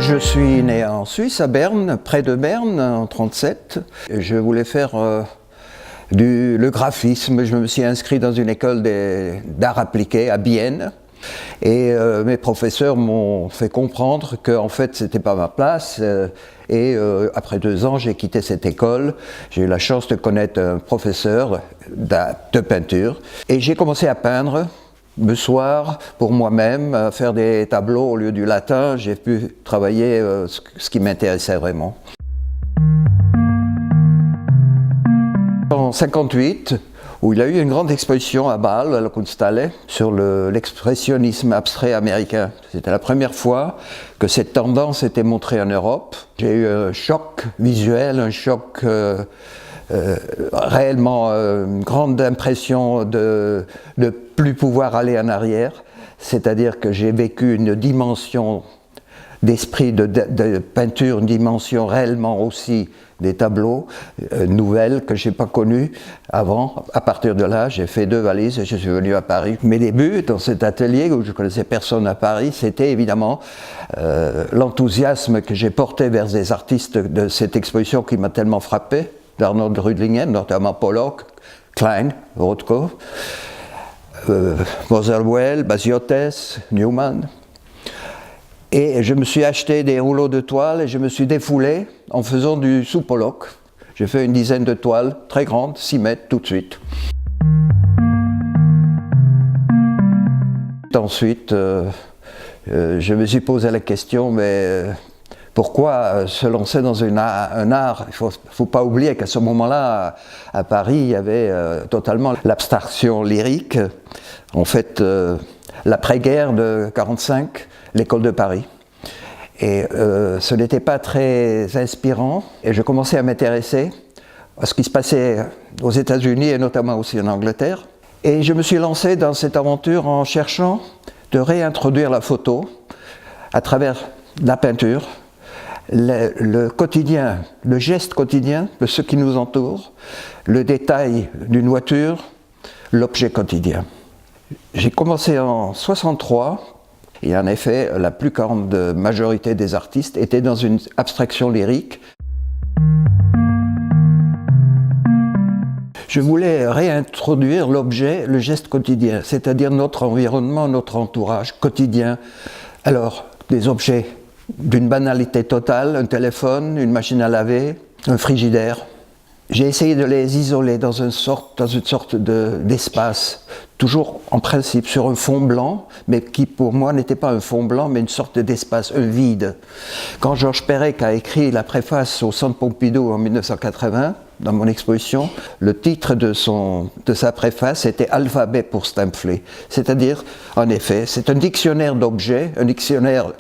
Je suis né en Suisse, à Berne, près de Berne, en 1937. Je voulais faire le graphisme. Je me suis inscrit dans une école d'art appliqué à Bienne. Et mes professeurs m'ont fait comprendre qu'en fait, ce n'était pas ma place. Après 2 ans, j'ai quitté cette école. J'ai eu la chance de connaître un professeur de peinture. Et j'ai commencé à peindre. Le soir, pour moi-même, à faire des tableaux au lieu du latin, j'ai pu travailler ce qui m'intéressait vraiment. En 1958, où il y a eu une grande exposition à Bâle, à la Kunsthalle, sur l'expressionnisme abstrait américain. C'était la première fois que cette tendance était montrée en Europe. J'ai eu un choc visuel, un choc réellement une grande impression de ne plus pouvoir aller en arrière, c'est-à-dire que j'ai vécu une dimension d'esprit de peinture, une dimension réellement aussi des tableaux nouvelles que je n'ai pas connues avant. À partir de là, j'ai fait 2 valises et je suis venu à Paris. Mes débuts dans cet atelier où je ne connaissais personne à Paris, c'était évidemment l'enthousiasme que j'ai porté vers les artistes de cette exposition qui m'a tellement frappé, d'Arnold Rüdlingen, notamment Pollock, Klein, Rothko, Motherwell, Baziotes, Newman. Et je me suis acheté des rouleaux de toile et je me suis défoulé en faisant du sous Pollock. J'ai fait une dizaine de toiles très grandes, 6 mètres tout de suite. Ensuite, je me suis posé la question, mais pourquoi se lancer dans un art? Il ne faut pas oublier qu'à ce moment-là, à Paris, il y avait totalement l'abstraction lyrique. En fait, l'après-guerre de 1945, l'école de Paris. Et ce n'était pas très inspirant. Et je commençais à m'intéresser à ce qui se passait aux États-Unis et notamment aussi en Angleterre. Et je me suis lancé dans cette aventure en cherchant de réintroduire la photo à travers la peinture, le quotidien, le geste quotidien de ce qui nous entoure, le détail d'une voiture, l'objet quotidien. J'ai commencé en 1963 et en effet, la plus grande majorité des artistes étaient dans une abstraction lyrique. Je voulais réintroduire l'objet, le geste quotidien, c'est-à-dire notre environnement, notre entourage quotidien. Alors, des objets d'une banalité totale, un téléphone, une machine à laver, un frigidaire. J'ai essayé de les isoler dans une sorte d'espace, toujours en principe sur un fond blanc, mais qui pour moi n'était pas un fond blanc, mais une sorte d'espace, un vide. Quand Georges Perec a écrit la préface au Centre Pompidou en 1980, dans mon exposition, le titre de sa préface était « Alphabet pour Stempfli ». C'est-à-dire, en effet, c'est un dictionnaire d'objets, un dictionnaire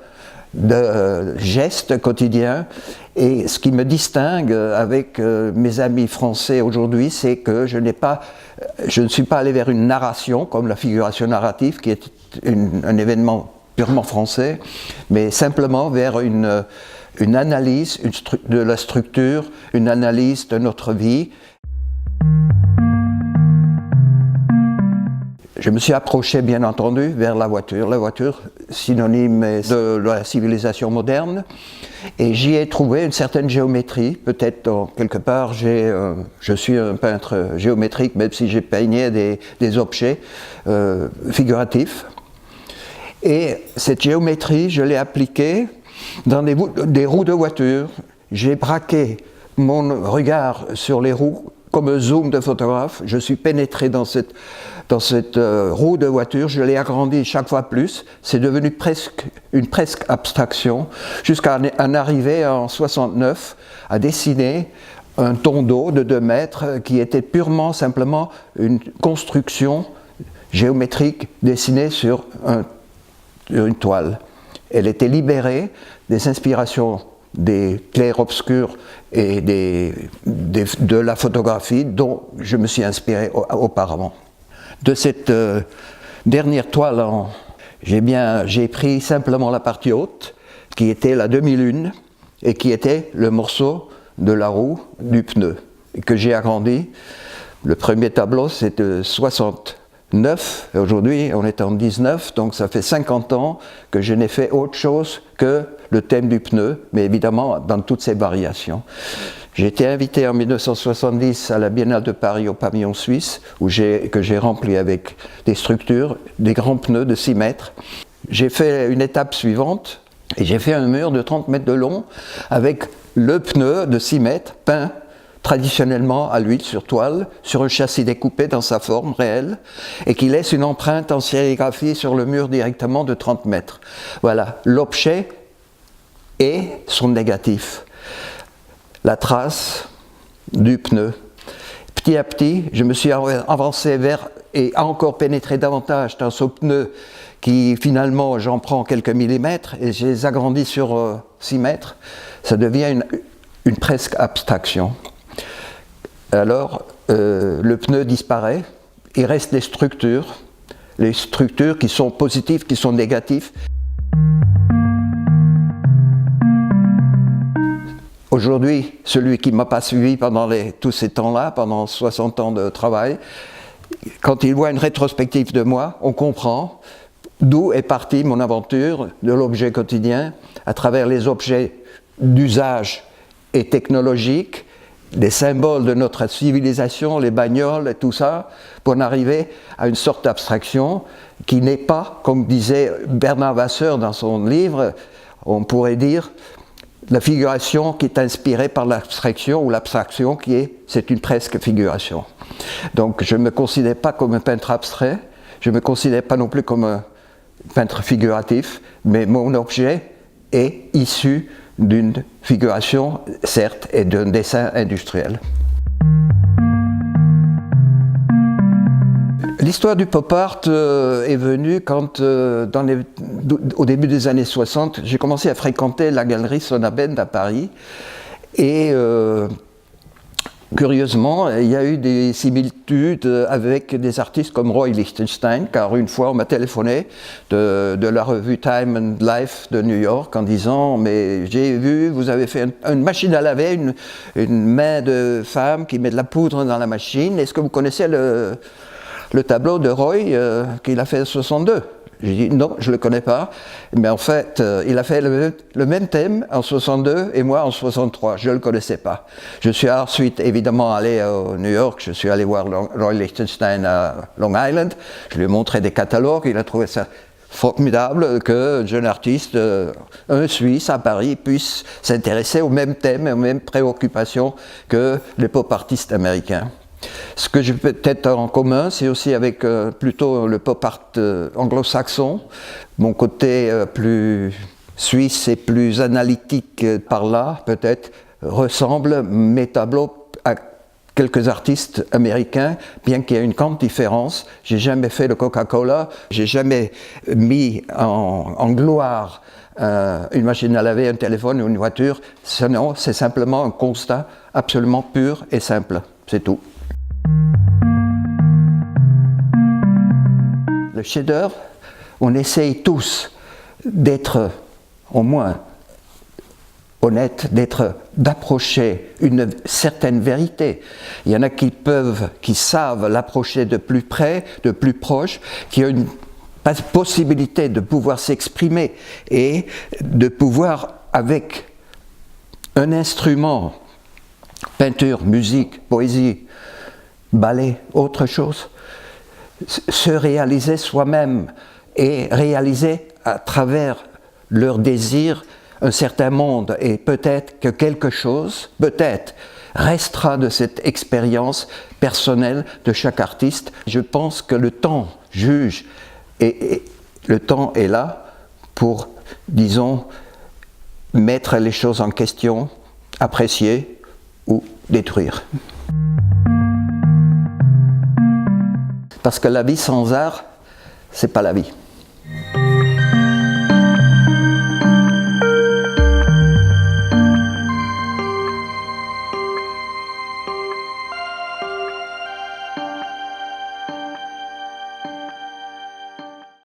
de gestes quotidiens. Et ce qui me distingue avec mes amis français aujourd'hui, c'est que je ne suis pas allé vers une narration, comme la figuration narrative, qui est un événement purement français, mais simplement vers une analyse de la structure, une analyse de notre vie. Je me suis approché, bien entendu, vers la voiture synonyme de la civilisation moderne, et j'y ai trouvé une certaine géométrie. Peut-être quelque part, je suis un peintre géométrique, même si j'ai peigné des objets figuratifs. Et cette géométrie, je l'ai appliquée dans des roues de voiture. J'ai braqué mon regard sur les roues comme un zoom de photographe. Je suis pénétré dans cette roue de voiture, je l'ai agrandie chaque fois plus, c'est devenu une presque abstraction, jusqu'à en arriver en 1969 à dessiner un tonneau de 2 mètres qui était purement, simplement une construction géométrique dessinée sur une toile. Elle était libérée des inspirations des clairs-obscurs et de la photographie dont je me suis inspiré auparavant. De cette dernière toile, j'ai pris simplement la partie haute, qui était la demi-lune, et qui était le morceau de la roue du pneu, que j'ai agrandi. Le premier tableau, c'est de 60 9, et aujourd'hui on est en 19, donc ça fait 50 ans que je n'ai fait autre chose que le thème du pneu, mais évidemment dans toutes ses variations. J'ai été invité en 1970 à la Biennale de Paris au pavillon suisse, que j'ai rempli avec des structures, des grands pneus de 6 mètres. J'ai fait une étape suivante, et j'ai fait un mur de 30 mètres de long avec le pneu de 6 mètres peint traditionnellement à l'huile sur toile, sur un châssis découpé dans sa forme réelle, et qui laisse une empreinte en sérigraphie sur le mur directement de 30 mètres. Voilà, l'objet et son négatif. La trace du pneu. Petit à petit, je me suis avancé vers et encore pénétré davantage dans ce pneu qui finalement, j'en prends quelques millimètres et je les agrandis sur 6 mètres. Ça devient une presque abstraction. Alors, le pneu disparaît, il reste les structures qui sont positives, qui sont négatives. Aujourd'hui, celui qui ne m'a pas suivi pendant tous ces temps-là, pendant 60 ans de travail, quand il voit une rétrospective de moi, on comprend d'où est partie mon aventure de l'objet quotidien, à travers les objets d'usage et technologiques, les symboles de notre civilisation, les bagnoles et tout ça, pour en arriver à une sorte d'abstraction qui n'est pas, comme disait Bernard Vasseur dans son livre, on pourrait dire, la figuration qui est inspirée par l'abstraction ou l'abstraction c'est une presque figuration. Donc je ne me considère pas comme un peintre abstrait, je ne me considère pas non plus comme un peintre figuratif, mais mon objet est issu d'une figuration, certes, et d'un dessin industriel. L'histoire du pop art est venue quand, au début des années 60, j'ai commencé à fréquenter la galerie Sonnabend à Paris. Et curieusement, il y a eu des similitudes avec des artistes comme Roy Lichtenstein, car une fois on m'a téléphoné de la revue Time and Life de New York en disant « Mais j'ai vu, vous avez fait une machine à laver, une main de femme qui met de la poudre dans la machine. Est-ce que vous connaissez le tableau de Roy qu'il a fait en 62 ?» J'ai dit non, je ne le connais pas, mais en fait, il a fait le même thème en 62 et moi en 63, je ne le connaissais pas. Je suis ensuite évidemment allé à New York, je suis allé voir Roy Lichtenstein à Long Island, je lui ai montré des catalogues, il a trouvé ça formidable que un jeune artiste, un Suisse à Paris, puisse s'intéresser au même thème et aux mêmes préoccupations que les pop artistes américains. Ce que j'ai peut-être en commun, c'est aussi avec plutôt le pop art anglo-saxon, mon côté plus suisse et plus analytique par là, peut-être, ressemble mes tableaux à quelques artistes américains, bien qu'il y ait une grande différence. J'ai jamais fait le Coca-Cola, j'ai jamais mis en gloire une machine à laver, un téléphone ou une voiture. Non, c'est simplement un constat absolument pur et simple, c'est tout. Le chef-d'œuvre, on essaye tous d'être au moins honnête, d'approcher une certaine vérité. Il y en a qui savent l'approcher de plus près, de plus proche, qui ont une possibilité de pouvoir s'exprimer et de pouvoir, avec un instrument, peinture, musique, poésie, ballet, autre chose, se réaliser soi-même et réaliser à travers leur désir un certain monde, et peut-être que quelque chose, peut-être, restera de cette expérience personnelle de chaque artiste. Je pense que le temps juge, et le temps est là pour, disons, mettre les choses en question, apprécier ou détruire. Parce que la vie sans art, c'est pas la vie.